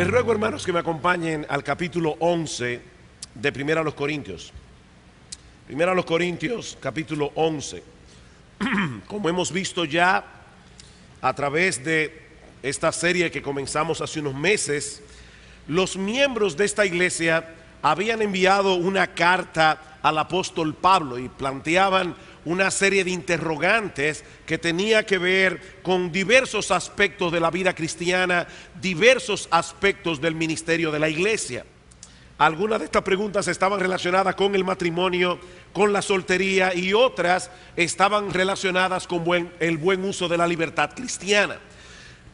Les ruego, hermanos, que me acompañen al capítulo 11 de Primera a los Corintios. Primera a los Corintios, capítulo 11. Como hemos visto ya a través de esta serie que comenzamos hace unos meses, los miembros de esta iglesia habían enviado una carta al apóstol Pablo y planteaban una serie de interrogantes que tenía que ver con diversos aspectos de la vida cristiana, diversos aspectos del ministerio de la iglesia. Algunas de estas preguntas estaban relacionadas con el matrimonio, con la soltería, y otras estaban relacionadas con el buen uso de la libertad cristiana.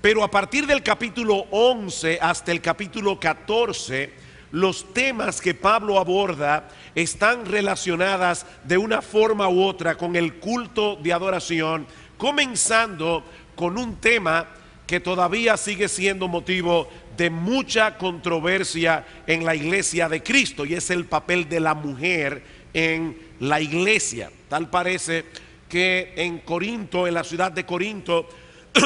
Pero a partir del capítulo 11 hasta el capítulo 14, los temas que Pablo aborda están relacionadas de una forma u otra con el culto de adoración, comenzando con un tema que todavía sigue siendo motivo de mucha controversia en la iglesia de Cristo, y es el papel de la mujer en la iglesia. Tal parece que en Corinto, en la ciudad de Corinto,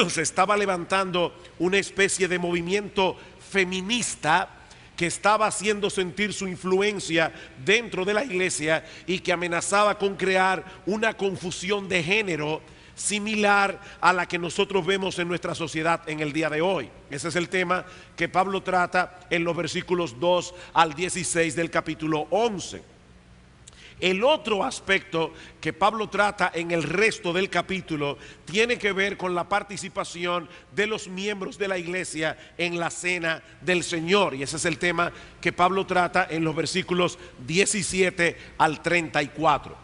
se estaba levantando una especie de movimiento feminista que estaba haciendo sentir su influencia dentro de la iglesia y que amenazaba con crear una confusión de género similar a la que nosotros vemos en nuestra sociedad en el día de hoy. Ese es el tema que Pablo trata en los versículos 2 al 16 del capítulo 11. El otro aspecto que Pablo trata en el resto del capítulo tiene que ver con la participación de los miembros de la iglesia en la cena del Señor, y ese es el tema que Pablo trata en los versículos 17 al 34.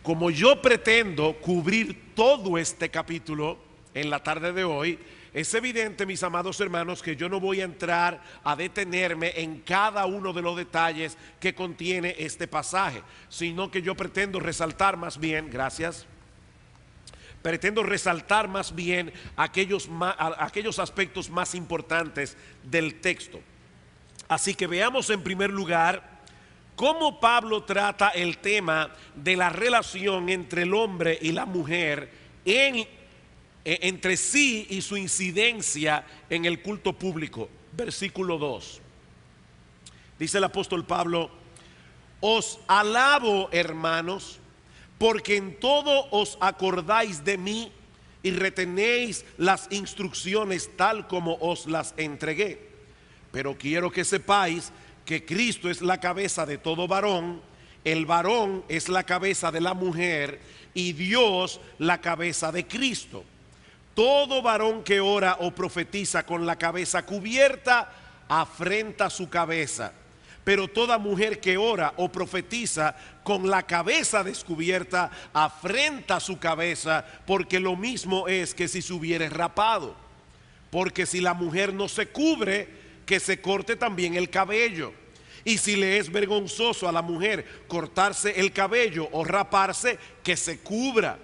Como yo pretendo cubrir todo este capítulo en la tarde de hoy, es evidente, mis amados hermanos, que yo no voy a entrar a detenerme en cada uno de los detalles que contiene este pasaje, sino que yo pretendo resaltar más bien, pretendo resaltar más bien aquellos aspectos más importantes del texto. Así que veamos en primer lugar cómo Pablo trata el tema de la relación entre el hombre y la mujer entre sí y su incidencia en el culto público. Versículo 2. Dice el apóstol Pablo: os alabo, hermanos, porque en todo os acordáis de mí y retenéis las instrucciones tal como os las entregué. Pero quiero que sepáis que Cristo es la cabeza de todo varón, el varón es la cabeza de la mujer y Dios la cabeza de Cristo. Todo varón que ora o profetiza con la cabeza cubierta afrenta su cabeza, pero toda mujer que ora o profetiza con la cabeza descubierta afrenta su cabeza, porque lo mismo es que si se hubiere rapado. Porque si la mujer no se cubre, que se corte también el cabello. Y si le es vergonzoso a la mujer cortarse el cabello o raparse, que se cubra.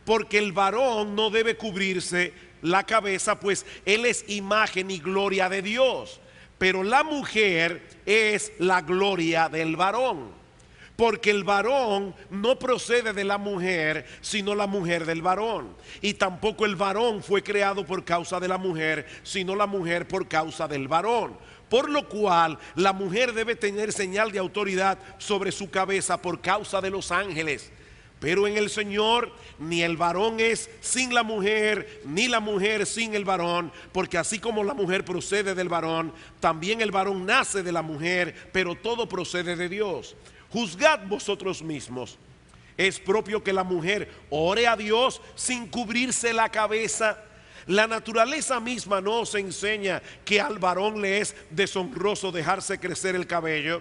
Porque el varón no debe cubrirse la cabeza, pues él es imagen y gloria de Dios. Pero la mujer es la gloria del varón. Porque el varón no procede de la mujer, sino la mujer del varón. Y tampoco el varón fue creado por causa de la mujer, sino la mujer por causa del varón. Por lo cual la mujer debe tener señal de autoridad sobre su cabeza por causa de los ángeles. Pero en el Señor ni el varón es sin la mujer, ni la mujer sin el varón, porque así como la mujer procede del varón, también el varón nace de la mujer, pero todo procede de Dios. Juzgad vosotros mismos. ¿Es propio que la mujer ore a Dios sin cubrirse la cabeza? La naturaleza misma no os enseña que al varón le es deshonroso dejarse crecer el cabello.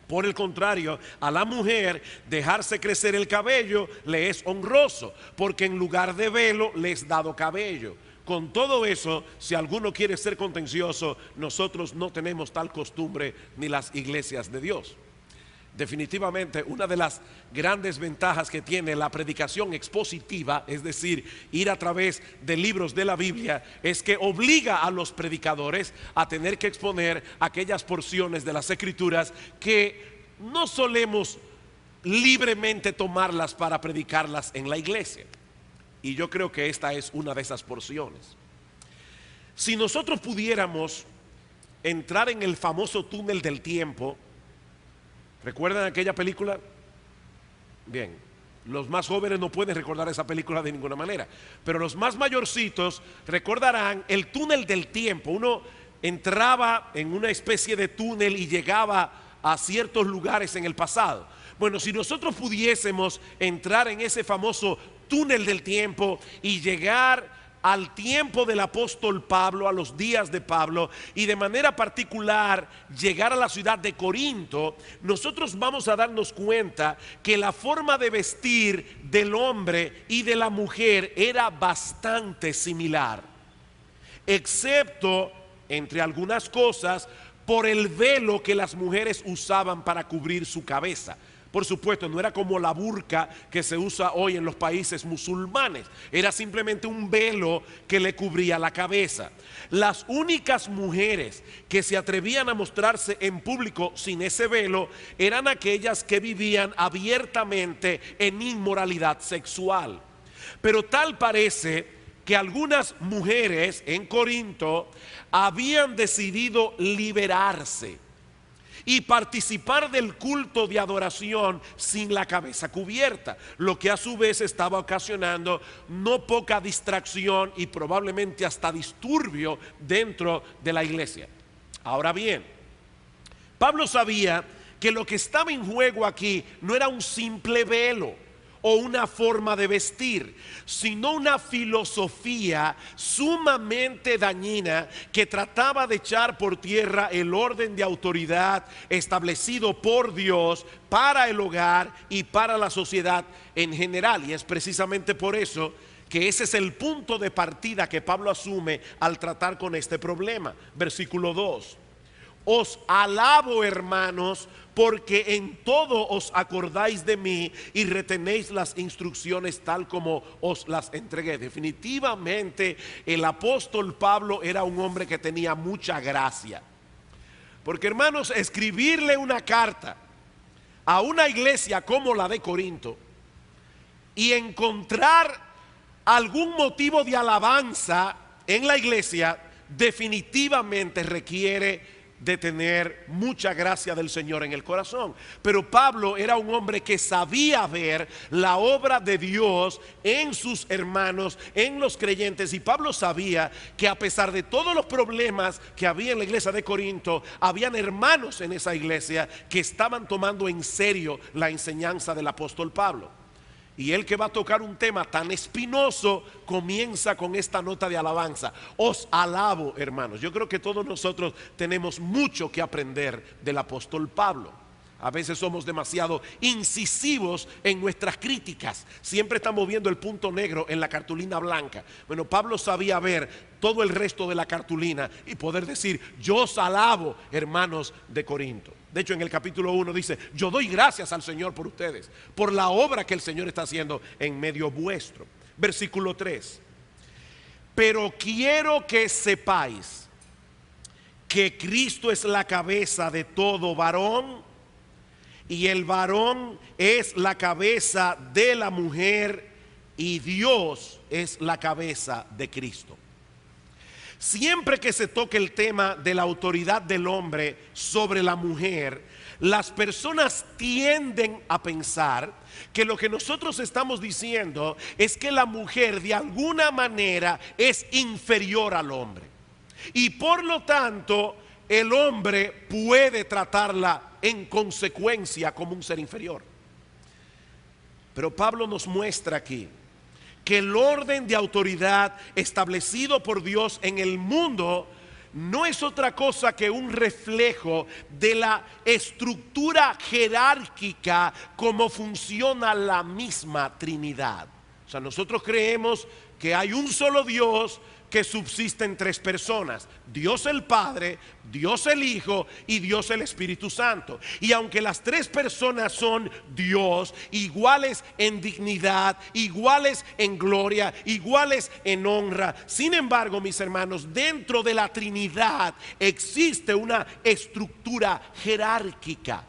Por el contrario, a la mujer dejarse crecer el cabello le es honroso, porque en lugar de velo le es dado cabello. Con todo eso, si alguno quiere ser contencioso, nosotros no tenemos tal costumbre ni las iglesias de Dios. Definitivamente, una de las grandes ventajas que tiene la predicación expositiva, es decir, ir a través de libros de la Biblia, es que obliga a los predicadores a tener que exponer aquellas porciones de las Escrituras que no solemos libremente tomarlas para predicarlas en la iglesia. Y yo creo que esta es una de esas porciones. Si nosotros pudiéramos entrar en el famoso túnel del tiempo. ¿Recuerdan aquella película? Bien, los más jóvenes no pueden recordar esa película de ninguna manera, pero los más mayorcitos recordarán el túnel del tiempo. Uno entraba en una especie de túnel y llegaba a ciertos lugares en el pasado. Bueno, si nosotros pudiésemos entrar en ese famoso túnel del tiempo y llegar al tiempo del apóstol Pablo, a los días de Pablo, y de manera particular llegar a la ciudad de Corinto, nosotros vamos a darnos cuenta que la forma de vestir del hombre y de la mujer era bastante similar, excepto, entre algunas cosas, por el velo que las mujeres usaban para cubrir su cabeza. Por supuesto, no era como la burka que se usa hoy en los países musulmanes. Era simplemente un velo que le cubría la cabeza. Las únicas mujeres que se atrevían a mostrarse en público sin ese velo eran aquellas que vivían abiertamente en inmoralidad sexual. Pero tal parece que algunas mujeres en Corinto habían decidido liberarse y participar del culto de adoración sin la cabeza cubierta, lo que a su vez estaba ocasionando no poca distracción y probablemente hasta disturbio dentro de la iglesia. Ahora bien, Pablo sabía que lo que estaba en juego aquí no era un simple velo o una forma de vestir, sino una filosofía sumamente dañina que trataba de echar por tierra el orden de autoridad establecido por Dios para el hogar y para la sociedad en general. Y es precisamente por eso que ese es el punto de partida que Pablo asume al tratar con este problema. Versículo 2: os alabo, hermanos, porque en todo os acordáis de mí y retenéis las instrucciones tal como os las entregué. Definitivamente el apóstol Pablo era un hombre que tenía mucha gracia. Porque, hermanos, escribirle una carta a una iglesia como la de Corinto y encontrar algún motivo de alabanza en la iglesia definitivamente requiere de tener mucha gracia del Señor en el corazón. Pero Pablo era un hombre que sabía ver la obra de Dios en sus hermanos, en los creyentes, y Pablo sabía que a pesar de todos los problemas que había en la iglesia de Corinto, habían hermanos en esa iglesia que estaban tomando en serio la enseñanza del apóstol Pablo. Y él, que va a tocar un tema tan espinoso, comienza con esta nota de alabanza: os alabo, hermanos. Yo creo que todos nosotros tenemos mucho que aprender del apóstol Pablo. A veces somos demasiado incisivos en nuestras críticas. Siempre estamos viendo el punto negro en la cartulina blanca. Bueno, Pablo sabía ver todo el resto de la cartulina y poder decir: yo os alabo, hermanos de Corinto. De hecho, en el capítulo 1 dice: yo doy gracias al Señor por ustedes, por la obra que el Señor está haciendo en medio vuestro. Versículo 3: pero quiero que sepáis que Cristo es la cabeza de todo varón, y el varón es la cabeza de la mujer, y Dios es la cabeza de Cristo. Siempre que se toque el tema de la autoridad del hombre sobre la mujer, las personas tienden a pensar que lo que nosotros estamos diciendo es que la mujer de alguna manera es inferior al hombre, y por lo tanto el hombre puede tratarla en consecuencia como un ser inferior. Pero Pablo nos muestra aquí que el orden de autoridad establecido por Dios en el mundo no es otra cosa que un reflejo de la estructura jerárquica como funciona la misma Trinidad. O sea, nosotros creemos que hay un solo Dios que subsiste en tres personas: Dios el Padre, Dios el Hijo y Dios el Espíritu Santo. Y aunque las tres personas son Dios, iguales en dignidad, iguales en gloria, iguales en honra, sin embargo, mis hermanos, dentro de la Trinidad existe una estructura jerárquica.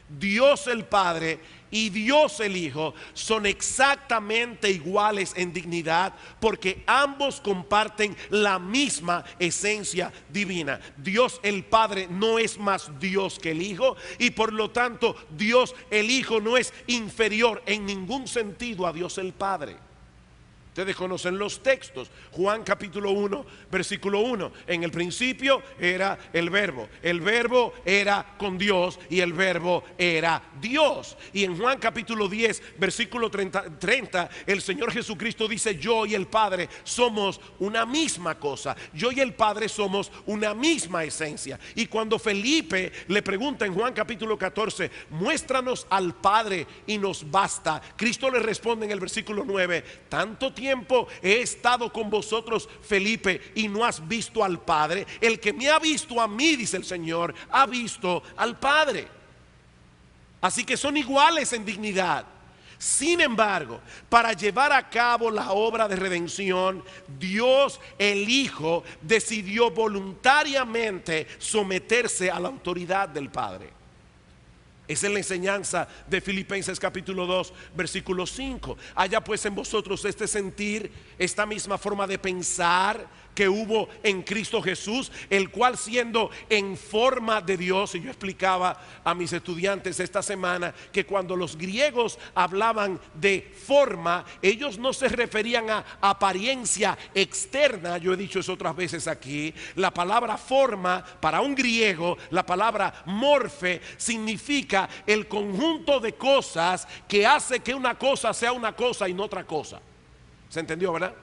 Dios el Padre y Dios el Hijo son exactamente iguales en dignidad, porque ambos comparten la misma esencia divina. Dios el Padre no es más Dios que el Hijo, y por lo tanto Dios el Hijo no es inferior en ningún sentido a Dios el Padre. Ustedes conocen los textos. Juan capítulo 1, versículo 1. En el principio era el verbo era con Dios y el verbo era Dios. Y en Juan capítulo 10, versículo 30, el Señor Jesucristo dice: yo y el Padre somos una misma cosa. Yo y el Padre somos una misma esencia. Y cuando Felipe le pregunta en Juan capítulo 14: muéstranos al Padre y nos basta, Cristo le responde en el versículo 9: tanto tiempo he estado con vosotros, Felipe, y no has visto al Padre. El que me ha visto a mí, dice el Señor, ha visto al Padre. Así que son iguales en dignidad. Sin embargo, para llevar a cabo la obra de redención, Dios el Hijo decidió voluntariamente someterse a la autoridad del Padre. Esa es la enseñanza de Filipenses capítulo 2, versículo 5. Haya pues en vosotros este sentir, esta misma forma de pensar que hubo en Cristo Jesús, el cual, siendo en forma de Dios, y yo explicaba a mis estudiantes esta semana que cuando los griegos hablaban de forma, ellos no se referían a apariencia externa. Yo he dicho eso otras veces aquí. La palabra forma para un griego, la palabra morfe, significa el conjunto de cosas que hace que una cosa sea una cosa y no otra cosa. ¿Se entendió, verdad?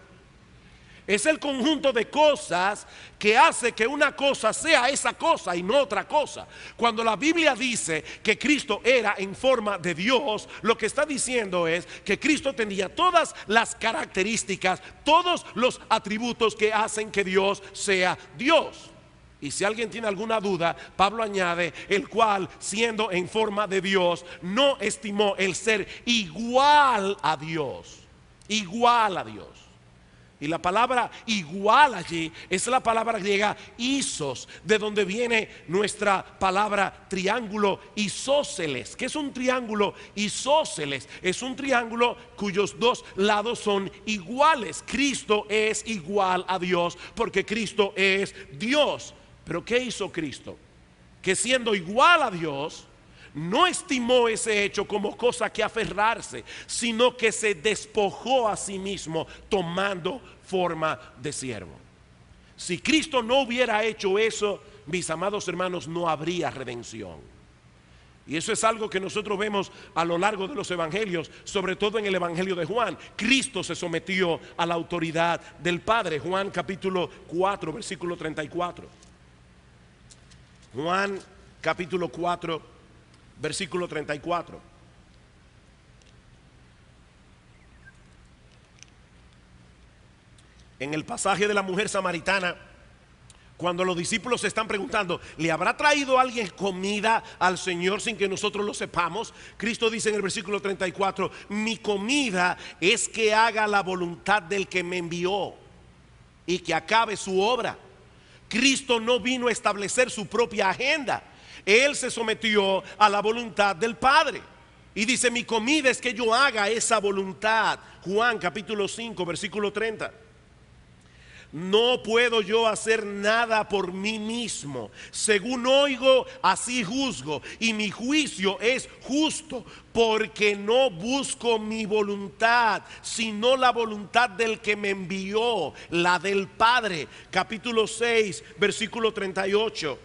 Es el conjunto de cosas que hace que una cosa sea esa cosa y no otra cosa. Cuando la Biblia dice que Cristo era en forma de Dios, lo que está diciendo es que Cristo tenía todas las características, todos los atributos que hacen que Dios sea Dios. Y si alguien tiene alguna duda, Pablo añade: el cual, siendo en forma de Dios, no estimó el ser igual a Dios. Igual a Dios. Y la palabra igual allí es la palabra griega isos, de donde viene nuestra palabra triángulo isósceles. ¿Qué es un triángulo isósceles? Es un triángulo cuyos dos lados son iguales. Cristo es igual a Dios porque Cristo es Dios. Pero ¿qué hizo Cristo? Que siendo igual a Dios, no estimó ese hecho como cosa que aferrarse, sino que se despojó a sí mismo tomando forma de siervo. Si Cristo no hubiera hecho eso, mis amados hermanos, no habría redención. Y eso es algo que nosotros vemos a lo largo de los evangelios, sobre todo en el evangelio de Juan. Cristo se sometió a la autoridad del Padre. Juan capítulo 4, versículo 34. Juan capítulo 4, versículo 34. En el pasaje de la mujer samaritana, cuando los discípulos se están preguntando: ¿le habrá traído alguien comida al Señor sin que nosotros lo sepamos? Cristo dice en el versículo 34: mi comida es que haga la voluntad del que me envió y que acabe su obra. Cristo no vino a establecer su propia agenda. Él se sometió a la voluntad del Padre. Y dice: mi comida es que yo haga esa voluntad. Juan capítulo 5, versículo 30. No puedo yo hacer nada por mí mismo. Según oigo, así juzgo. Y mi juicio es justo, porque no busco mi voluntad, sino la voluntad del que me envió, la del Padre. Capítulo 6, versículo 38.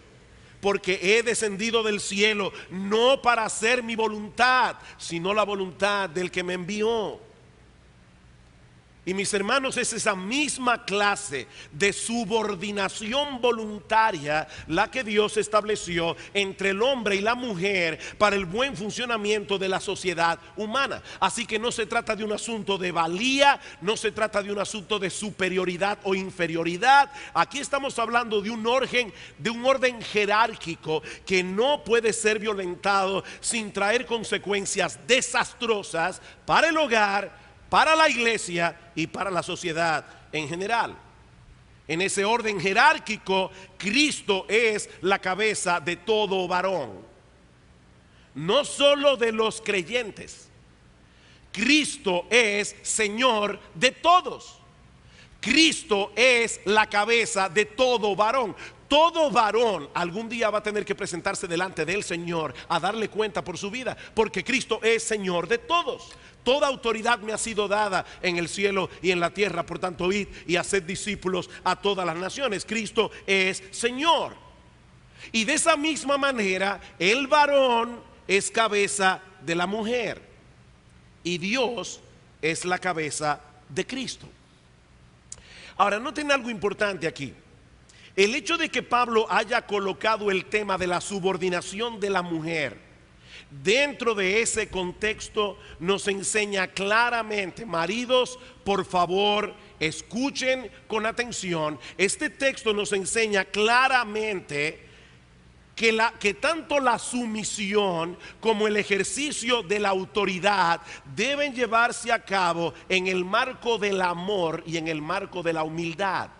Porque he descendido del cielo no para hacer mi voluntad, sino la voluntad del que me envió. Y mis hermanos, es esa misma clase de subordinación voluntaria la que Dios estableció entre el hombre y la mujer para el buen funcionamiento de la sociedad humana. Así que no se trata de un asunto de valía, no se trata de un asunto de superioridad o inferioridad. Aquí estamos hablando de un orden jerárquico que no puede ser violentado sin traer consecuencias desastrosas para el hogar, para la iglesia y para la sociedad en general. En ese orden jerárquico, Cristo es la cabeza de todo varón. no solo de los creyentes. Cristo es Señor de todos. Cristo es la cabeza de todo varón. Todo varón algún día va a tener que presentarse delante del Señor a darle cuenta por su vida, porque Cristo es Señor de todos. Toda autoridad me ha sido dada en el cielo y en la tierra, por tanto id y haced discípulos a todas las naciones. Cristo es Señor. Y de esa misma manera el varón es cabeza de la mujer y Dios es la cabeza de Cristo. Ahora, noten algo importante aquí. El hecho de que Pablo haya colocado el tema de la subordinación de la mujer dentro de ese contexto nos enseña claramente, maridos, por favor, escuchen con atención. Este texto nos enseña claramente que tanto la sumisión como el ejercicio de la autoridad deben llevarse a cabo en el marco del amor y en el marco de la humildad.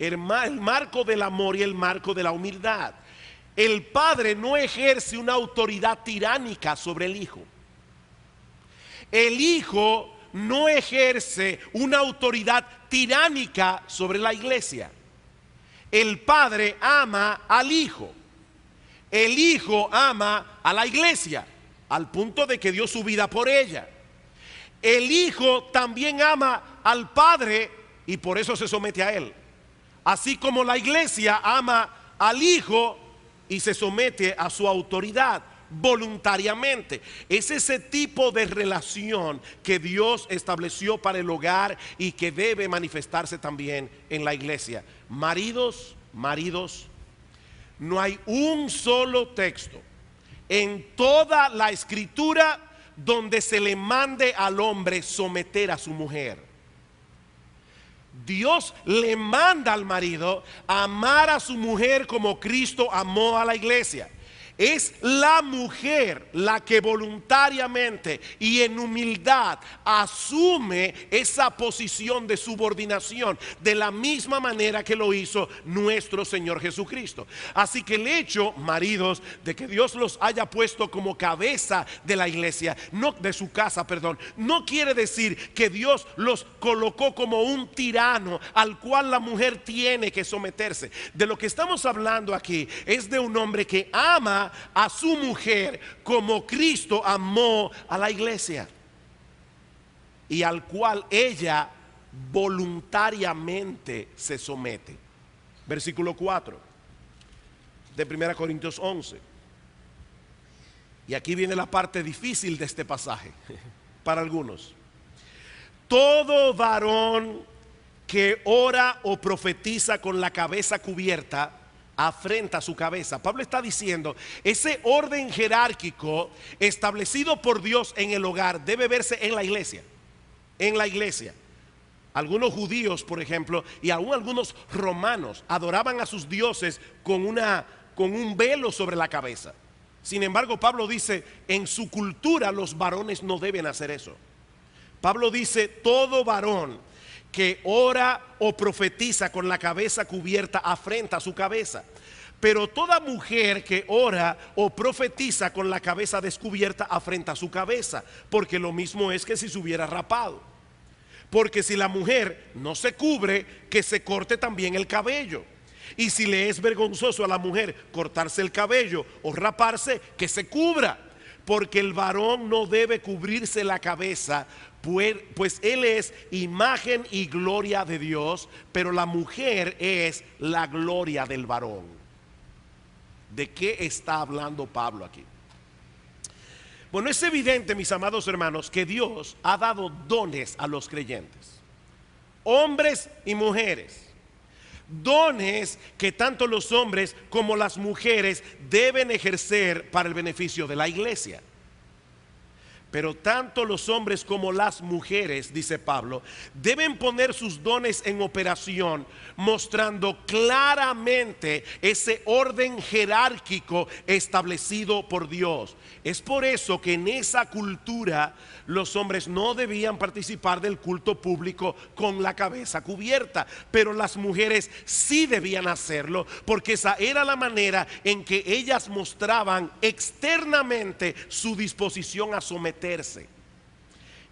El marco del amor y el marco de la humildad. El padre no ejerce una autoridad tiránica sobre el hijo. El hijo no ejerce una autoridad tiránica sobre la iglesia. El padre ama al hijo. El hijo ama a la iglesia al punto de que dio su vida por ella. El hijo también ama al padre y por eso se somete a él. Así como la iglesia ama al hijo y se somete a su autoridad voluntariamente. Es ese tipo de relación que Dios estableció para el hogar y que debe manifestarse también en la iglesia. Maridos, no hay un solo texto en toda la escritura donde se le mande al hombre someter a su mujer. Dios le manda al marido a amar a su mujer como Cristo amó a la iglesia. Es la mujer la que voluntariamente y en humildad asume esa posición de subordinación de la misma manera que lo hizo nuestro Señor Jesucristo. Así que el hecho, maridos, de que Dios los haya puesto como cabeza de la iglesia, no de su casa, perdón, no quiere decir que Dios los colocó como un tirano al cual la mujer tiene que someterse. De lo que estamos hablando aquí es de un hombre que ama a su mujer como Cristo amó a la iglesia y al cual ella voluntariamente se somete. Versículo 4 de 1 Corintios 11. Y aquí viene la parte difícil de este pasaje para algunos. Todo varón que ora o profetiza con la cabeza cubierta afrenta su cabeza. Pablo está diciendo, ese orden jerárquico establecido por Dios en el hogar debe verse en la iglesia. En la iglesia. Algunos judíos, por ejemplo, y aún algunos romanos adoraban a sus dioses con un velo sobre la cabeza. Sin embargo, Pablo dice, en su cultura los varones no deben hacer eso. Pablo dice, todo varón que ora o profetiza con la cabeza cubierta afrenta su cabeza. Pero toda mujer que ora o profetiza con la cabeza descubierta afrenta su cabeza, porque lo mismo es que si se hubiera rapado. Porque si la mujer no se cubre, que se corte también el cabello. Y si le es vergonzoso a la mujer cortarse el cabello o raparse, que se cubra. Porque el varón no debe cubrirse la cabeza, pues él es imagen y gloria de Dios, pero la mujer es la gloria del varón. ¿De qué está hablando Pablo aquí? Bueno, es evidente, mis amados hermanos, que Dios ha dado dones a los creyentes, hombres y mujeres. Dones que tanto los hombres como las mujeres deben ejercer para el beneficio de la iglesia. Pero tanto los hombres como las mujeres, dice Pablo, deben poner sus dones en operación, mostrando claramente ese orden jerárquico establecido por Dios. Es por eso que en esa cultura los hombres no debían participar del culto público con la cabeza cubierta, pero las mujeres sí debían hacerlo, porque esa era la manera en que ellas mostraban externamente su disposición a someterse.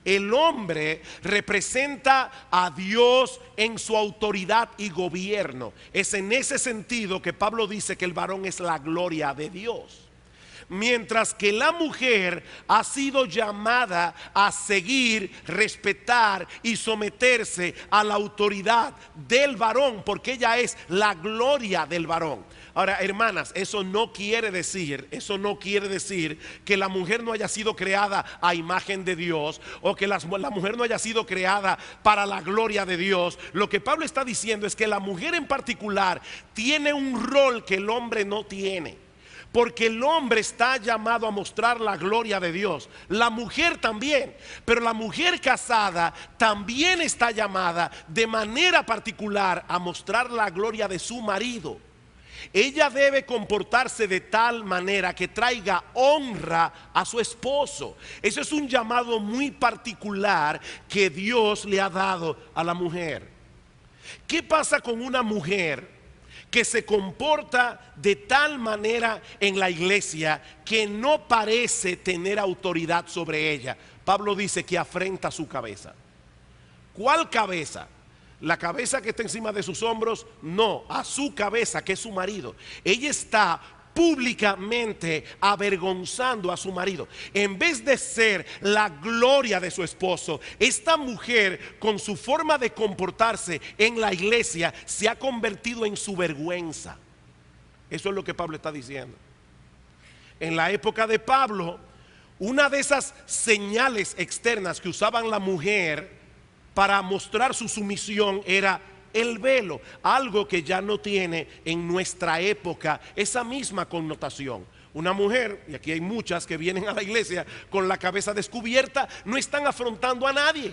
El hombre representa a Dios en su autoridad y gobierno. Es en ese sentido que Pablo dice que el varón es la gloria de Dios. Mientras que la mujer ha sido llamada a seguir, respetar y someterse a la autoridad del varón, porque ella es la gloria del varón. Ahora, hermanas, eso no quiere decir que la mujer no haya sido creada a imagen de Dios, o que la mujer no haya sido creada para la gloria de Dios. Lo que Pablo está diciendo es que la mujer en particular tiene un rol que el hombre no tiene. Porque el hombre está llamado a mostrar la gloria de Dios, la mujer también, pero la mujer casada también está llamada de manera particular a mostrar la gloria de su marido. Ella debe comportarse de tal manera que traiga honra a su esposo. Eso es un llamado muy particular que Dios le ha dado a la mujer. ¿Qué pasa con una mujer que se comporta de tal manera en la iglesia que no parece tener autoridad sobre ella? Pablo dice que afrenta su cabeza. ¿Cuál cabeza? ¿La cabeza que está encima de sus hombros? No, a su cabeza, que es su marido. Ella está públicamente avergonzando a su marido. En vez de ser la gloria de su esposo, esta mujer, con su forma de comportarse en la iglesia, se ha convertido en su vergüenza. Eso es lo que Pablo está diciendo. En la época de Pablo, una de esas señales externas que usaban la mujer para mostrar su sumisión era el velo, algo que ya no tiene en nuestra época esa misma connotación. Una mujer, y aquí hay muchas que vienen a la iglesia con la cabeza descubierta, no están afrontando a nadie,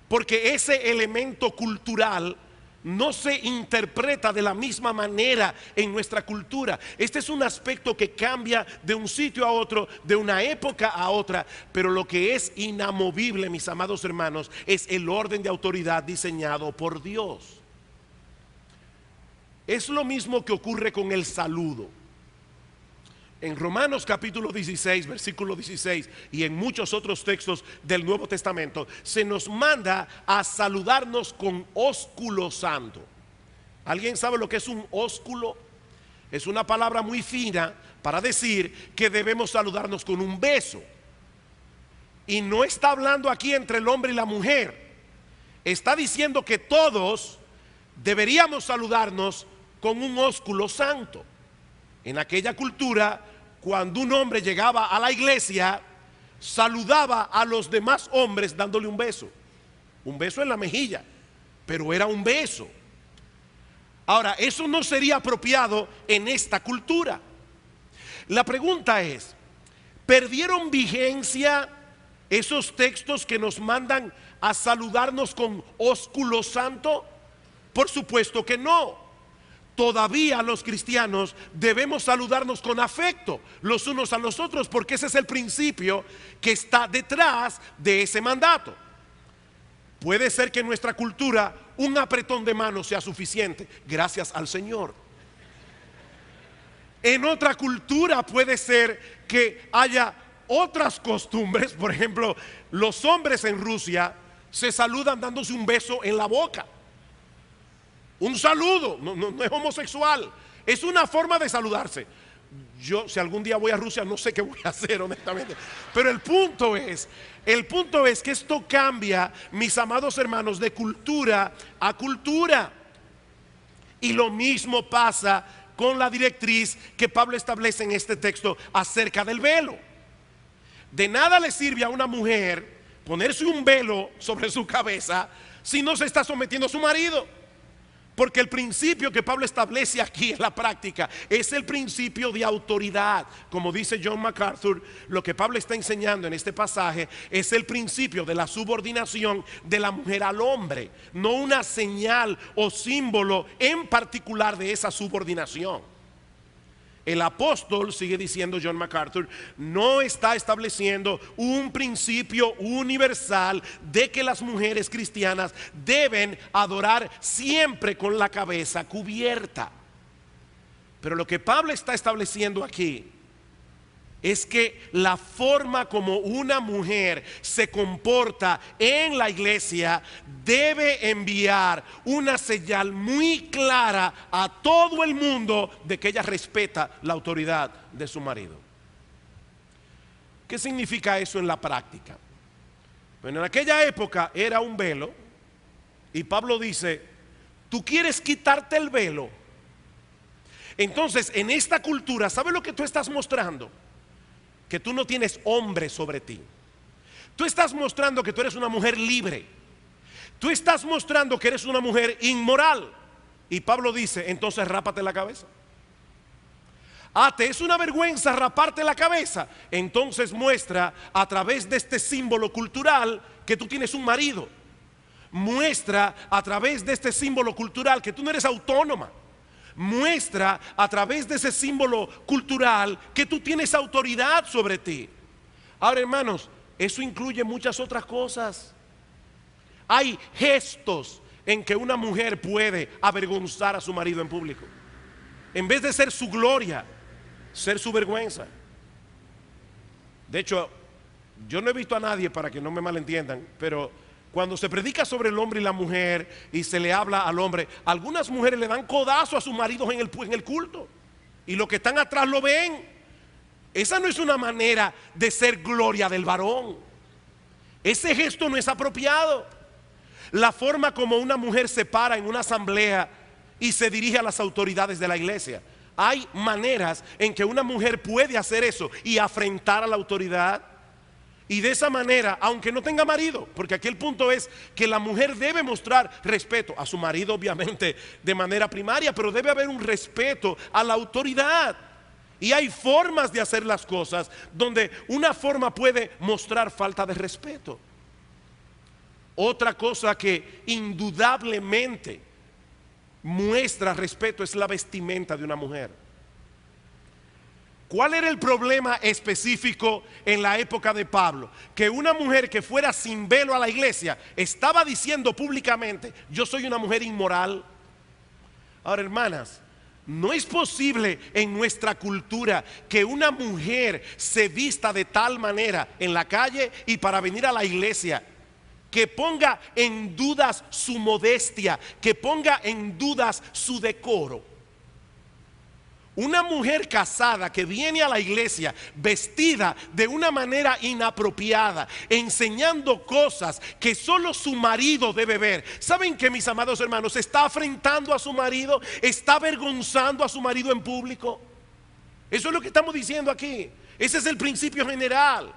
porque ese elemento cultural no se interpreta de la misma manera en nuestra cultura. Este es un aspecto que cambia de un sitio a otro, de una época a otra, pero lo que es inamovible, mis amados hermanos, es el orden de autoridad diseñado por Dios. Es lo mismo que ocurre con el saludo. En Romanos capítulo 16, versículo 16, y en muchos otros textos del Nuevo Testamento, se nos manda a saludarnos con ósculo santo. ¿Alguien sabe lo que es un ósculo? Es una palabra muy fina para decir que debemos saludarnos con un beso. Y no está hablando aquí entre el hombre y la mujer. Está diciendo que todos deberíamos saludarnos con un ósculo santo. En aquella cultura, cuando un hombre llegaba a la iglesia, saludaba a los demás hombres dándole un beso en la mejilla, pero era un beso. Ahora, eso no sería apropiado en esta cultura. La pregunta es, ¿perdieron vigencia esos textos que nos mandan a saludarnos con ósculo santo? Por supuesto que no. Todavía los cristianos debemos saludarnos con afecto los unos a los otros, porque ese es el principio que está detrás de ese mandato. Puede ser que en nuestra cultura un apretón de manos sea suficiente, gracias al Señor. En otra cultura puede ser que haya otras costumbres. Por ejemplo, los hombres en Rusia se saludan dándose un beso en la boca. Un saludo, no es homosexual, es una forma de saludarse. Yo, si algún día voy a Rusia, no sé qué voy a hacer, honestamente. Pero el punto es que esto cambia, mis amados hermanos, de cultura a cultura. Y lo mismo pasa con la directriz que Pablo establece en este texto acerca del velo. De nada le sirve a una mujer ponerse un velo sobre su cabeza si no se está sometiendo a su marido. Porque el principio que Pablo establece aquí en la práctica es el principio de autoridad. Como dice John MacArthur, lo que Pablo está enseñando en este pasaje es el principio de la subordinación de la mujer al hombre, no una señal o símbolo en particular de esa subordinación. El apóstol, sigue diciendo John MacArthur, no está estableciendo un principio universal de que las mujeres cristianas deben adorar siempre con la cabeza cubierta. Pero lo que Pablo está estableciendo aquí es que la forma como una mujer se comporta en la iglesia debe enviar una señal muy clara a todo el mundo de que ella respeta la autoridad de su marido. ¿Qué significa eso en la práctica? Bueno, en aquella época era un velo y Pablo dice, ¿tú quieres quitarte el velo? Entonces, en esta cultura, ¿sabes lo que tú estás mostrando? Que tú no tienes hombre sobre ti. Tú estás mostrando que tú eres una mujer libre. Tú estás mostrando que eres una mujer inmoral. Y Pablo dice, entonces rápate la cabeza. ¿Te es una vergüenza raparte la cabeza? Entonces muestra a través de este símbolo cultural que tú tienes un marido. Muestra a través de este símbolo cultural que tú no eres autónoma. Muestra a través de ese símbolo cultural que tú tienes autoridad sobre ti. Ahora, hermanos, eso incluye muchas otras cosas. Hay gestos en que una mujer puede avergonzar a su marido en público. En vez de ser su gloria, ser su vergüenza. De hecho, yo no he visto a nadie, para que no me malentiendan, pero cuando se predica sobre el hombre y la mujer y se le habla al hombre, algunas mujeres le dan codazo a sus maridos en el culto. Y los que están atrás lo ven. Esa no es una manera de ser gloria del varón. Ese gesto no es apropiado. La forma como una mujer se para en una asamblea y se dirige a las autoridades de la iglesia. Hay maneras en que una mujer puede hacer eso y afrentar a la autoridad. Y de esa manera, aunque no tenga marido, porque aquí el punto es que la mujer debe mostrar respeto a su marido, obviamente de manera primaria, pero debe haber un respeto a la autoridad. Y hay formas de hacer las cosas donde una forma puede mostrar falta de respeto. Otra cosa que indudablemente muestra respeto es la vestimenta de una mujer. ¿Cuál era el problema específico en la época de Pablo? Que una mujer que fuera sin velo a la iglesia estaba diciendo públicamente, yo soy una mujer inmoral. Ahora, hermanas, no es posible en nuestra cultura que una mujer se vista de tal manera en la calle y para venir a la iglesia, que ponga en dudas su modestia, que ponga en dudas su decoro. Una mujer casada que viene a la iglesia vestida de una manera inapropiada, enseñando cosas que solo su marido debe ver. ¿Saben qué, mis amados hermanos? Está afrentando a su marido, está avergonzando a su marido en público. Eso es lo que estamos diciendo aquí. Ese es el principio general.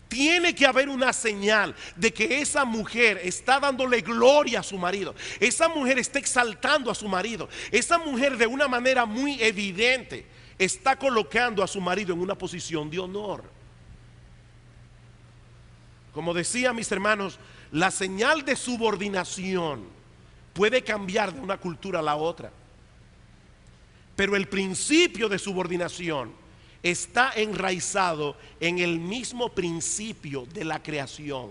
Tiene que haber una señal de que esa mujer está dándole gloria a su marido. Esa mujer está exaltando a su marido. Esa mujer de una manera muy evidente está colocando a su marido en una posición de honor. Como decía, mis hermanos, la señal de subordinación puede cambiar de una cultura a la otra. Pero el principio de subordinación está enraizado en el mismo principio de la creación.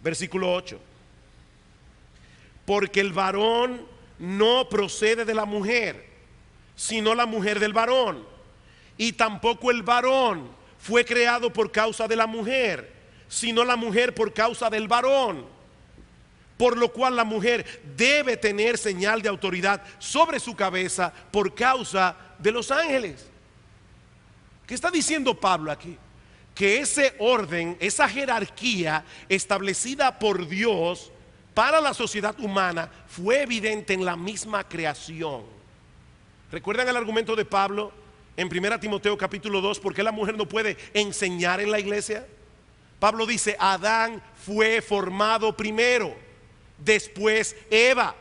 Versículo 8. Porque el varón no procede de la mujer, sino la mujer del varón. Y tampoco el varón fue creado por causa de la mujer, sino la mujer por causa del varón. Por lo cual la mujer debe tener señal de autoridad sobre su cabeza por causa de los ángeles. ¿Qué está diciendo Pablo aquí? Que ese orden, esa jerarquía establecida por Dios para la sociedad humana fue evidente en la misma creación. ¿Recuerdan el argumento de Pablo en 1 Timoteo capítulo 2? ¿Por qué la mujer no puede enseñar en la iglesia? Pablo dice, Adán fue formado primero, después Eva.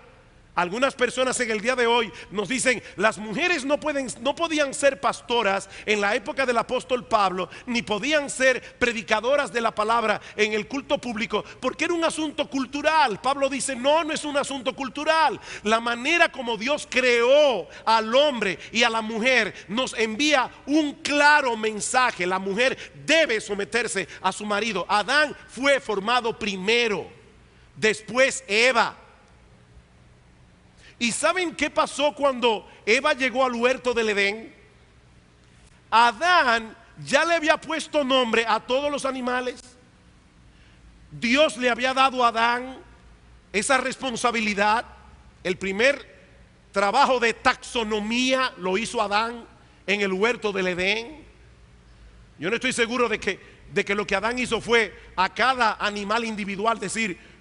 Algunas personas en el día de hoy nos dicen, las mujeres no podían ser pastoras en la época del apóstol Pablo, ni podían ser predicadoras de la palabra en el culto público, porque era un asunto cultural. Pablo dice, no, no es un asunto cultural. La manera como Dios creó al hombre y a la mujer nos envía un claro mensaje. La mujer debe someterse a su marido. Adán fue formado primero, después Eva. ¿Y saben qué pasó cuando Eva llegó al huerto del Edén? Adán ya le había puesto nombre a todos los animales. Dios le había dado a Adán esa responsabilidad. El primer trabajo de taxonomía lo hizo Adán en el huerto del Edén. Yo no estoy seguro de que lo que Adán hizo fue a cada animal individual decir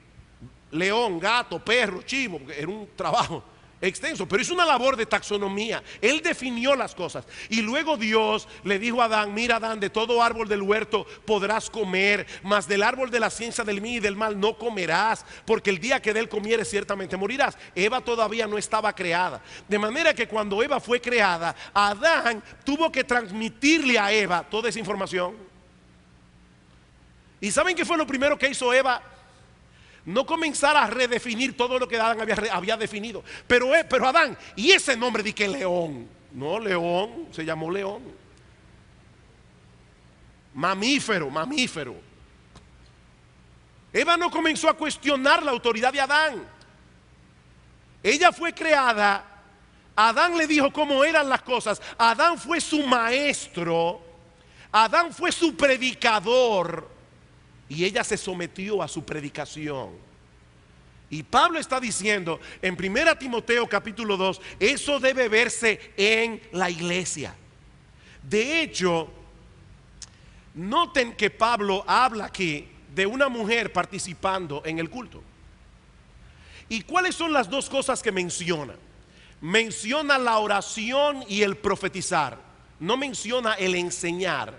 león, gato, perro, chivo, porque era un trabajo extenso, pero es una labor de taxonomía. Él definió las cosas y luego Dios le dijo a Adán, mira Adán, de todo árbol del huerto podrás comer, mas del árbol de la ciencia del bien y del mal no comerás, porque el día que de él comieres ciertamente morirás. Eva todavía no estaba creada, de manera que cuando Eva fue creada, Adán tuvo que transmitirle a Eva toda esa información. ¿Y saben qué fue lo primero que hizo Eva? No comenzar a redefinir todo lo que Adán había definido. Pero Adán, y ese nombre de que león. No, león, se llamó león. Mamífero. Eva no comenzó a cuestionar la autoridad de Adán. Ella fue creada. Adán le dijo cómo eran las cosas. Adán fue su maestro. Adán fue su predicador. Y ella se sometió a su predicación. Y Pablo está diciendo en 1 Timoteo capítulo 2, eso debe verse en la iglesia. De hecho, noten que Pablo habla aquí de una mujer participando en el culto. ¿Y cuáles son las dos cosas que menciona? Menciona la oración y el profetizar. No menciona el enseñar.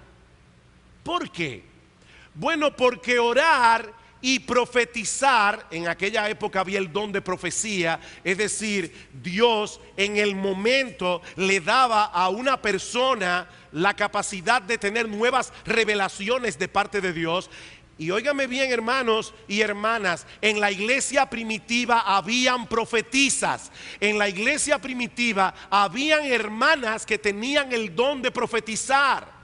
¿Por qué? Bueno, porque orar y profetizar, en aquella época había el don de profecía, es decir, Dios en el momento le daba a una persona la capacidad de tener nuevas revelaciones de parte de Dios. Y óigame bien, hermanos y hermanas, en la iglesia primitiva habían profetisas, en la iglesia primitiva habían hermanas que tenían el don de profetizar.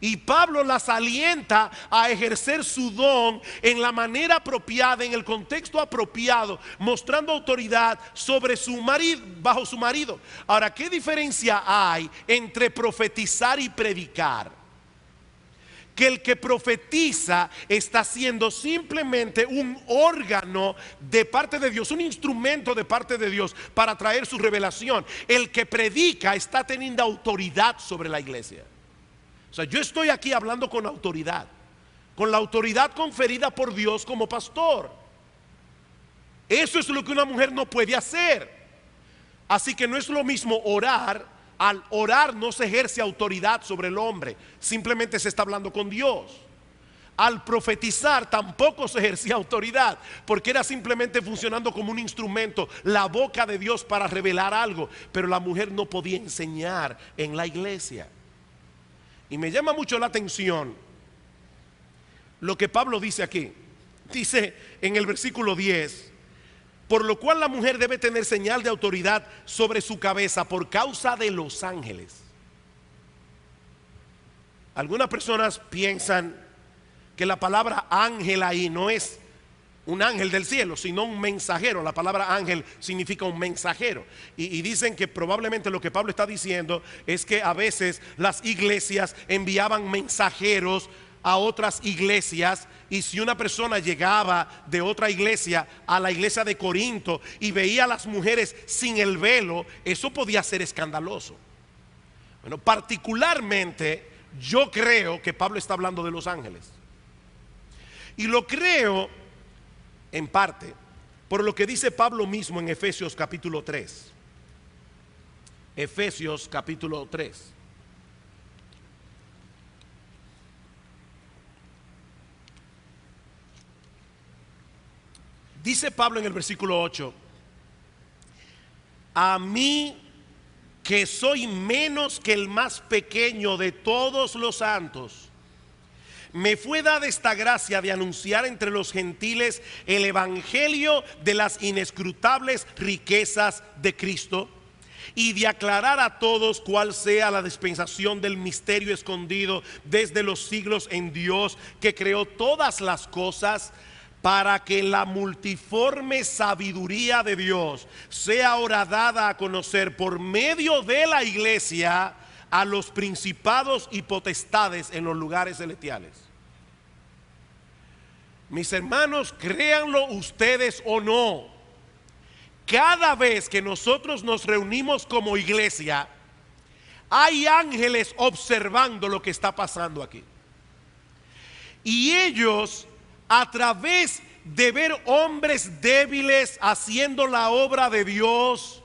Y Pablo las alienta a ejercer su don en la manera apropiada, en el contexto apropiado, mostrando autoridad sobre su marido, bajo su marido. Ahora, ¿qué diferencia hay entre profetizar y predicar? Que el que profetiza está siendo simplemente un órgano de parte de Dios, un instrumento de parte de Dios para traer su revelación. El que predica está teniendo autoridad sobre la iglesia. O sea, yo estoy aquí hablando con autoridad, con la autoridad conferida por Dios como pastor. Eso es lo que una mujer no puede hacer. Así que no es lo mismo orar. Al orar no se ejerce autoridad sobre el hombre, simplemente se está hablando con Dios. Al profetizar tampoco se ejercía autoridad, porque era simplemente funcionando como un instrumento, la boca de Dios para revelar algo. Pero la mujer no podía enseñar en la iglesia. Y me llama mucho la atención lo que Pablo dice aquí. Dice en el versículo 10, por lo cual la mujer debe tener señal de autoridad sobre su cabeza por causa de los ángeles. Algunas personas piensan que la palabra ángel ahí no es un ángel del cielo, sino un mensajero. La palabra ángel significa un mensajero. Y dicen que probablemente lo que Pablo está diciendo es que a veces las iglesias enviaban mensajeros a otras iglesias, y si una persona llegaba de otra iglesia a la iglesia de Corinto y veía a las mujeres sin el velo, eso podía ser escandaloso. Bueno, particularmente yo creo que Pablo está hablando de los ángeles. Y lo creo en parte por lo que dice Pablo mismo en Efesios capítulo 3. Efesios capítulo 3. Dice Pablo en el versículo 8, a mí, que soy menos que el más pequeño de todos los santos, me fue dada esta gracia de anunciar entre los gentiles el evangelio de las inescrutables riquezas de Cristo, y de aclarar a todos cuál sea la dispensación del misterio escondido desde los siglos en Dios, que creó todas las cosas, para que la multiforme sabiduría de Dios sea ahora dada a conocer por medio de la iglesia a los principados y potestades en los lugares celestiales. Mis hermanos, créanlo ustedes o no, cada vez que nosotros nos reunimos como iglesia, hay ángeles observando lo que está pasando aquí. Y ellos, a través de ver hombres débiles haciendo la obra de Dios,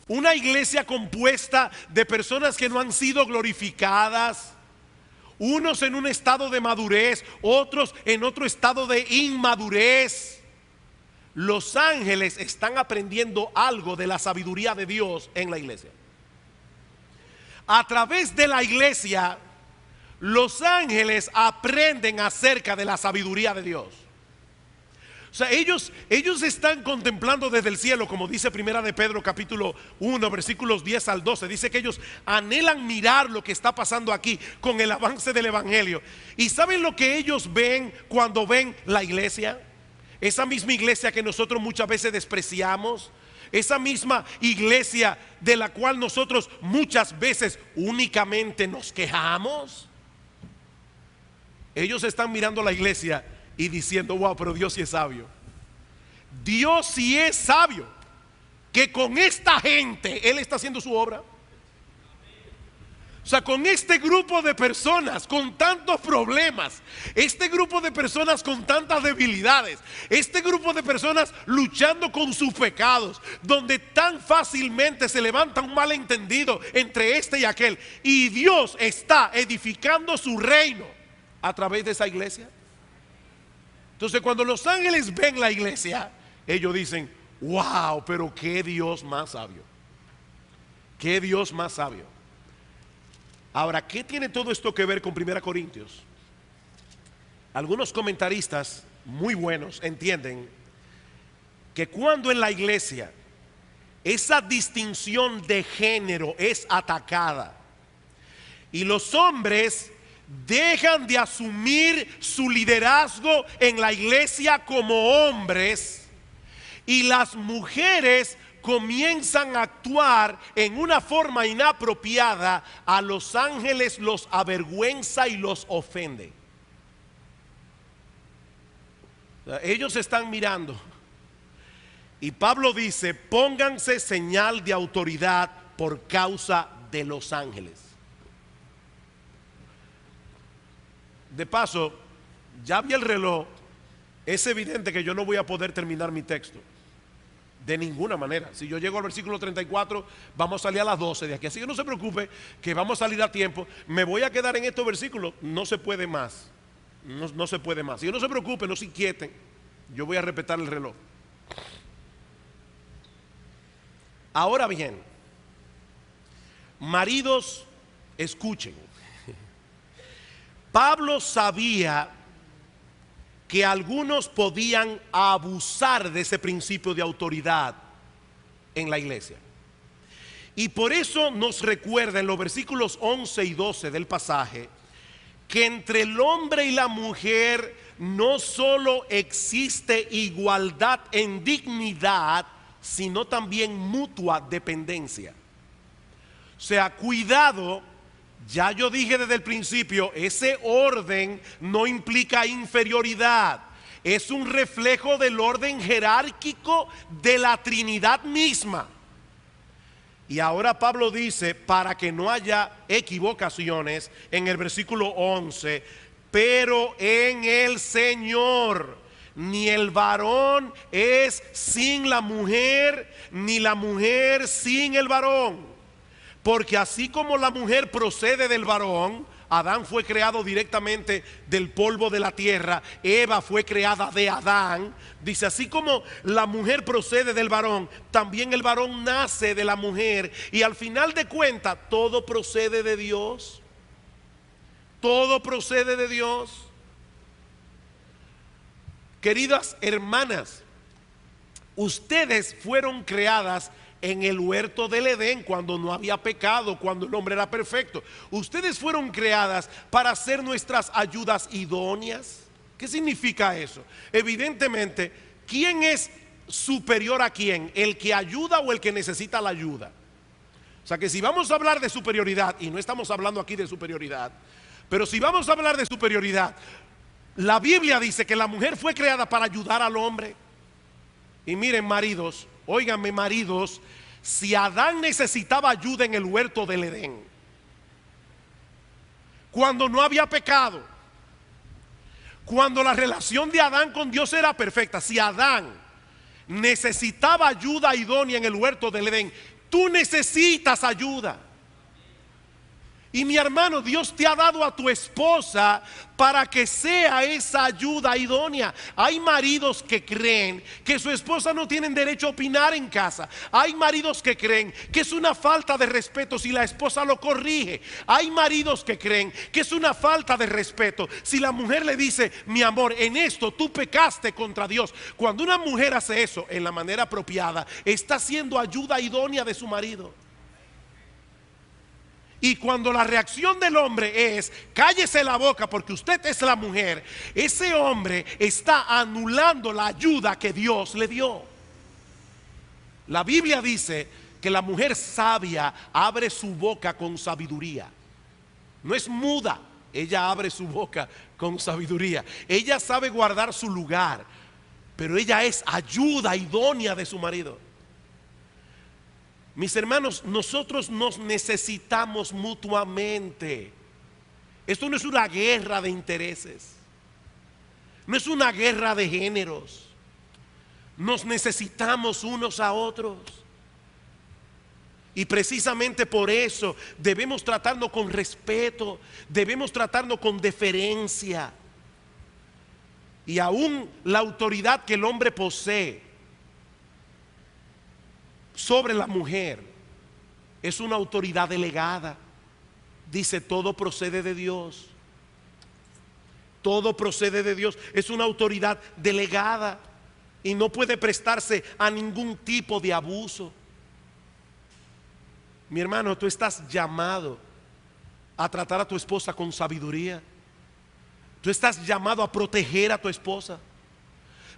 una iglesia compuesta de personas que no han sido glorificadas, unos en un estado de madurez, otros en otro estado de inmadurez, los ángeles están aprendiendo algo de la sabiduría de Dios en la iglesia. A través de la iglesia, los ángeles aprenden acerca de la sabiduría de Dios. O sea, ellos están contemplando desde el cielo, como dice Primera de Pedro capítulo 1 versículos 10 al 12. Dice que ellos anhelan mirar lo que está pasando aquí con el avance del evangelio. ¿Y saben lo que ellos ven cuando ven la iglesia? Esa misma iglesia que nosotros muchas veces despreciamos, esa misma iglesia de la cual nosotros muchas veces únicamente nos quejamos. Ellos están mirando la iglesia y diciendo: wow, pero Dios sí es sabio. Dios sí es sabio, que con esta gente Él está haciendo su obra. O sea, con este grupo de personas con tantos problemas, este grupo de personas con tantas debilidades, este grupo de personas luchando con sus pecados, donde tan fácilmente se levanta un malentendido entre este y aquel, y Dios está edificando su reino a través de esa iglesia. Entonces, cuando los ángeles ven la iglesia, ellos dicen: wow, pero qué Dios más sabio, qué Dios más sabio. Ahora, ¿qué tiene todo esto que ver con 1 Corintios? Algunos comentaristas muy buenos entienden que cuando en la iglesia esa distinción de género es atacada y los hombres dejan de asumir su liderazgo en la iglesia como hombres, y las mujeres comienzan a actuar en una forma inapropiada, a los ángeles los avergüenza y los ofende. Ellos están mirando, y Pablo dice: pónganse señal de autoridad por causa de los ángeles. De paso, ya vi el reloj. Es evidente que yo no voy a poder terminar mi texto de ninguna manera. Si yo llego al versículo 34, vamos a salir a las 12 de aquí. Así que no se preocupe, que vamos a salir a tiempo. Me voy a quedar en estos versículos. No se puede más. No se puede más. Y no se preocupen, no se inquieten. Yo voy a respetar el reloj. Ahora bien, maridos, escuchen. Pablo sabía que algunos podían abusar de ese principio de autoridad en la iglesia. Y por eso nos recuerda en los versículos 11 y 12 del pasaje que entre el hombre y la mujer no solo existe igualdad en dignidad, sino también mutua dependencia. O sea, cuidado. Ya yo dije desde el principio, ese orden no implica inferioridad, es un reflejo del orden jerárquico de la Trinidad misma. Y ahora Pablo dice, para que no haya equivocaciones, en el versículo 11: pero en el Señor ni el varón es sin la mujer, ni la mujer sin el varón. Porque así como la mujer procede del varón, Adán fue creado directamente del polvo de la tierra. Eva fue creada de Adán. Dice, así como la mujer procede del varón, también el varón nace de la mujer. Y al final de cuentas, todo procede de Dios. Todo procede de Dios. Queridas hermanas, ustedes fueron creadas en el huerto del Edén cuando no había pecado, cuando el hombre era perfecto. Ustedes fueron creadas para ser nuestras ayudas idóneas. ¿Qué significa eso? Evidentemente, ¿quién es superior a quién? ¿El que ayuda o el que necesita la ayuda? O sea que si vamos a hablar de superioridad, y no estamos hablando aquí de superioridad, pero si vamos a hablar de superioridad, la Biblia dice que la mujer fue creada para ayudar al hombre. Y miren, maridos, óiganme, maridos, si Adán necesitaba ayuda en el huerto del Edén, cuando no había pecado, cuando la relación de Adán con Dios era perfecta, si Adán necesitaba ayuda idónea en el huerto del Edén, tú necesitas ayuda. Y mi hermano, Dios te ha dado a tu esposa para que sea esa ayuda idónea. Hay maridos que creen que su esposa no tiene derecho a opinar en casa. Hay maridos que creen que es una falta de respeto si la esposa lo corrige. Hay maridos que creen que es una falta de respeto si la mujer le dice, mi amor, en esto tú pecaste contra Dios. Cuando una mujer hace eso en la manera apropiada, está siendo ayuda idónea de su marido. Y cuando la reacción del hombre es, cállese la boca porque usted es la mujer, ese hombre está anulando la ayuda que Dios le dio. La Biblia dice que la mujer sabia abre su boca con sabiduría. No es muda, ella abre su boca con sabiduría. Ella sabe guardar su lugar, pero ella es ayuda idónea de su marido. Mis hermanos, nosotros nos necesitamos mutuamente. Esto no es una guerra de intereses, no es una guerra de géneros. Nos necesitamos unos a otros. Y precisamente por eso debemos tratarnos con respeto, debemos tratarnos con deferencia. Y aún la autoridad que el hombre posee sobre la mujer es una autoridad delegada. Dice, todo procede de Dios. Todo procede de Dios. Es una autoridad delegada y no puede prestarse a ningún tipo de abuso. Mi hermano, tú estás llamado a tratar a tu esposa con sabiduría. Tú estás llamado a proteger a tu esposa.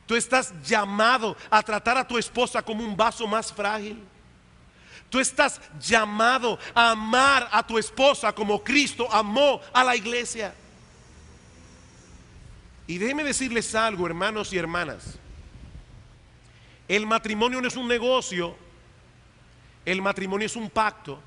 Tú estás llamado a tratar a tu esposa como un vaso más frágil. Tú estás llamado a amar a tu esposa como Cristo amó a la iglesia. Y déjenme decirles algo, hermanos y hermanas. El matrimonio no es un negocio. El matrimonio es un pacto.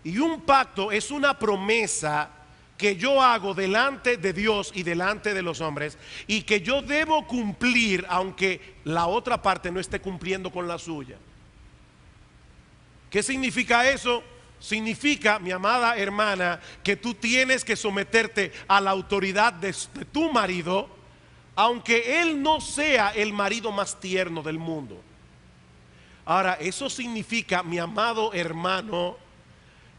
Y un pacto es una promesa que yo hago delante de Dios y delante de los hombres, y que yo debo cumplir aunque la otra parte no esté cumpliendo con la suya. ¿Qué significa eso? Significa, mi amada hermana, que tú tienes que someterte a la autoridad de tu marido, aunque él no sea el marido más tierno del mundo. Ahora, eso significa, mi amado hermano,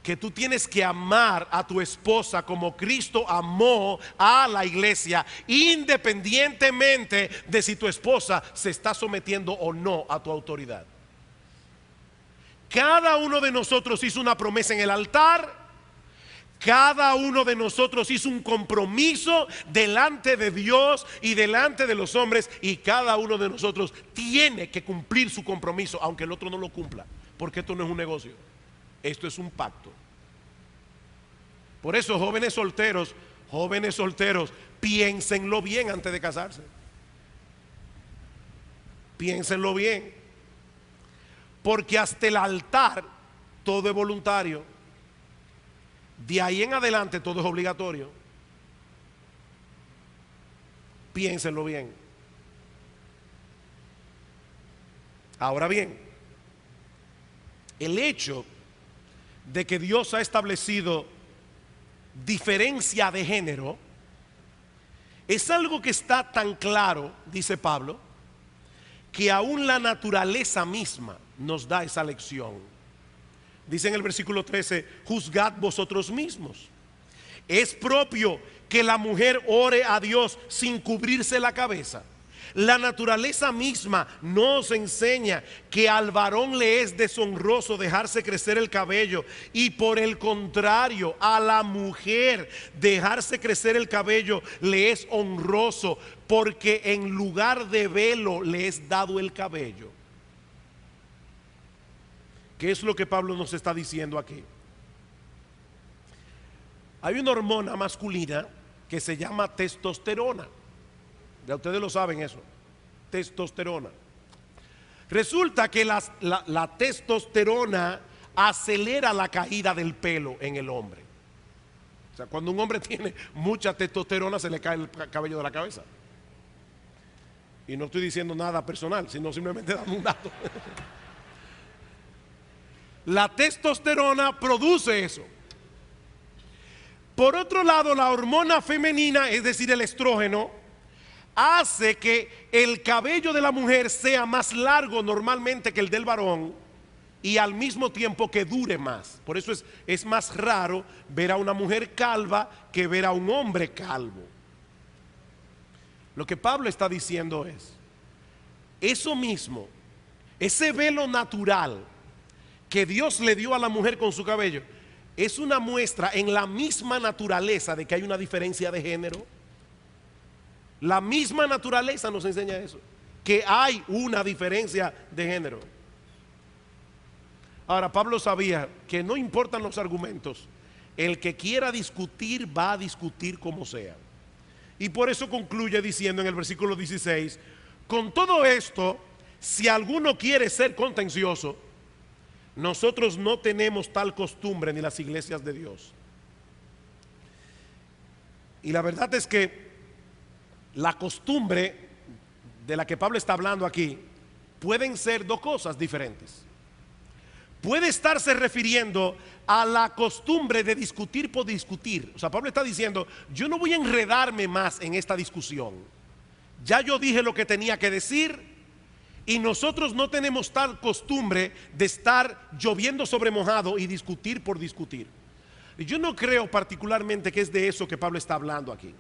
que tú tienes que amar a tu esposa como Cristo amó a la iglesia, independientemente de si tu esposa se está sometiendo o no a tu autoridad. Cada uno de nosotros hizo una promesa en el altar. Cada uno de nosotros hizo un compromiso delante de Dios y delante de los hombres, y cada uno de nosotros tiene que cumplir su compromiso, aunque el otro no lo cumpla, porque esto no es un negocio. Esto es un pacto. Por eso, jóvenes solteros, piénsenlo bien antes de casarse. Piénsenlo bien. Porque hasta el altar todo es voluntario. De ahí en adelante todo es obligatorio. Piénsenlo bien. Ahora bien, el hecho de que Dios ha establecido diferencia de género es algo que está tan claro, dice Pablo, que aún la naturaleza misma nos da esa lección. Dice en el versículo 13: juzgad vosotros mismos. ¿Es propio que la mujer ore a Dios sin cubrirse la cabeza? La naturaleza misma nos enseña que al varón le es deshonroso dejarse crecer el cabello, y por el contrario, a la mujer dejarse crecer el cabello le es honroso, porque en lugar de velo le es dado el cabello. ¿Qué es lo que Pablo nos está diciendo aquí? Hay una hormona masculina que se llama testosterona. Ya ustedes lo saben eso, testosterona. Resulta que la testosterona acelera la caída del pelo en el hombre. O sea, cuando un hombre tiene mucha testosterona se le cae el cabello de la cabeza. Y no estoy diciendo nada personal, sino simplemente dando un dato. La testosterona produce eso. Por otro lado, la hormona femenina, es decir, el estrógeno, hace que el cabello de la mujer sea más largo normalmente que el del varón, y al mismo tiempo que dure más. Por eso es más raro ver a una mujer calva que ver a un hombre calvo. Lo que Pablo está diciendo es, eso mismo, ese velo natural que Dios le dio a la mujer con su cabello, es una muestra en la misma naturaleza de que hay una diferencia de género. La misma naturaleza nos enseña eso, que hay una diferencia de género. Ahora, Pablo sabía que no importan los argumentos, el que quiera discutir va a discutir como sea. Y por eso concluye diciendo en el versículo 16: con todo esto, si alguno quiere ser contencioso, nosotros no tenemos tal costumbre ni las iglesias de Dios. Y la verdad es que la costumbre de la que Pablo está hablando aquí pueden ser dos cosas diferentes. Puede estarse refiriendo a la costumbre de discutir por discutir. O sea, Pablo está diciendo, yo no voy a enredarme más en esta discusión. Ya yo dije lo que tenía que decir. Y nosotros no tenemos tal costumbre de estar lloviendo sobre mojado y discutir por discutir. Y yo no creo particularmente que es de eso que Pablo está hablando aquí.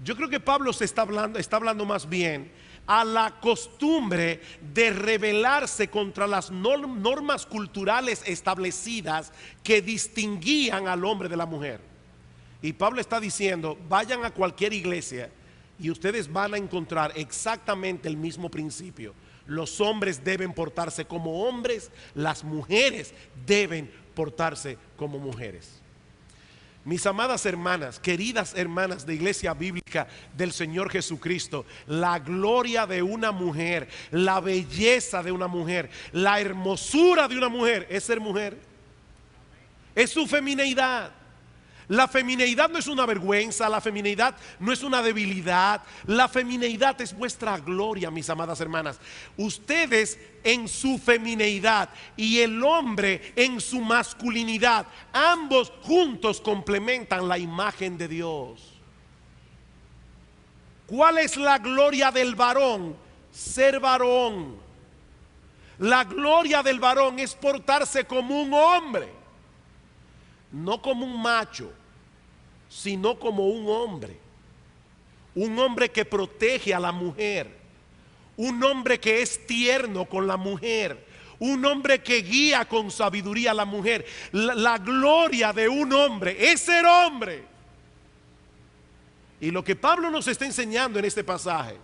Yo creo que Pablo está hablando más bien a la costumbre de rebelarse contra las normas culturales establecidas que distinguían al hombre de la mujer. Y Pablo está diciendo, vayan a cualquier iglesia y ustedes van a encontrar exactamente el mismo principio. Los hombres deben portarse como hombres, las mujeres deben portarse como mujeres. Mis amadas hermanas, queridas hermanas de Iglesia Bíblica del Señor Jesucristo, la gloria de una mujer, la belleza de una mujer, la hermosura de una mujer es ser mujer, es su femineidad. La femineidad no es una vergüenza, la femineidad no es una debilidad, la femineidad es vuestra gloria, mis amadas hermanas. Ustedes en su femineidad y el hombre en su masculinidad, ambos juntos complementan la imagen de Dios. ¿Cuál es la gloria del varón? Ser varón. La gloria del varón es portarse como un hombre, no como un macho, sino como un hombre que protege a la mujer, un hombre que es tierno con la mujer, un hombre que guía con sabiduría a la mujer. La gloria de un hombre es ser hombre. Y lo que Pablo nos está enseñando en este pasaje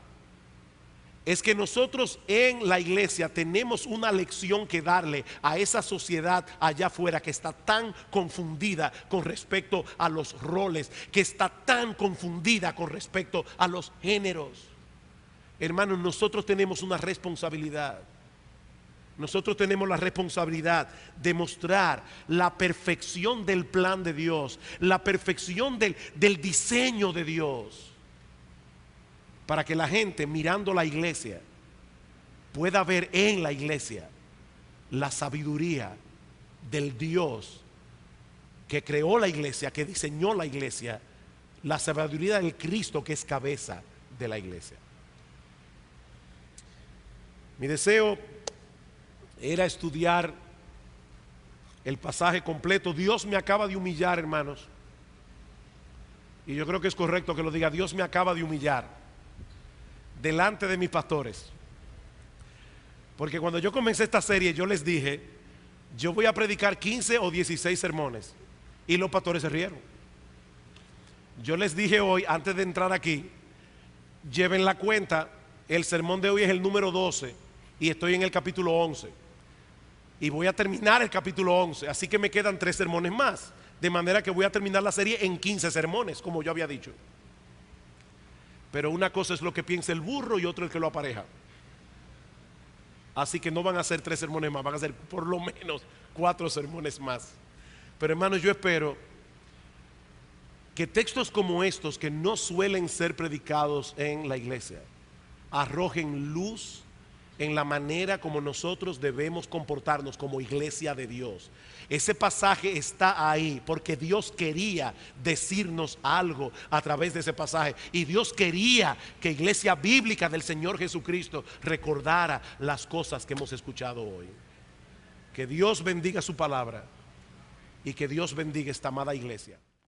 es que nosotros en la iglesia tenemos una lección que darle a esa sociedad allá afuera que está tan confundida con respecto a los roles, que está tan confundida con respecto a los géneros. Hermanos, nosotros tenemos una responsabilidad. Nosotros tenemos la responsabilidad de mostrar la perfección del plan de Dios, la perfección del diseño de Dios, para que la gente mirando la iglesia pueda ver en la iglesia la sabiduría del Dios que creó la iglesia, que diseñó la iglesia, la sabiduría del Cristo que es cabeza de la iglesia. Mi deseo era estudiar el pasaje completo. Dios me acaba de humillar, hermanos. Y yo creo que es correcto que lo diga. Dios me acaba de humillar delante de mis pastores. Porque cuando yo comencé esta serie, yo les dije, yo voy a predicar 15 o 16 sermones. Y los pastores se rieron. Yo les dije hoy, antes de entrar aquí, lleven la cuenta, el sermón de hoy es el número 12 y estoy en el capítulo 11. Y voy a terminar el capítulo 11, así que me quedan 3 sermones más. De manera que voy a terminar la serie en 15 sermones, como yo había dicho. Pero una cosa es lo que piensa el burro y otro el que lo apareja. Así que no van a ser 3 sermones más, van a ser por lo menos 4 sermones más. Pero hermanos, yo espero que textos como estos, que no suelen ser predicados en la iglesia, arrojen luz en la manera como nosotros debemos comportarnos como iglesia de Dios. Ese pasaje está ahí porque Dios quería decirnos algo a través de ese pasaje, y Dios quería que Iglesia Bíblica del Señor Jesucristo recordara las cosas que hemos escuchado hoy. Que Dios bendiga su palabra y que Dios bendiga esta amada iglesia.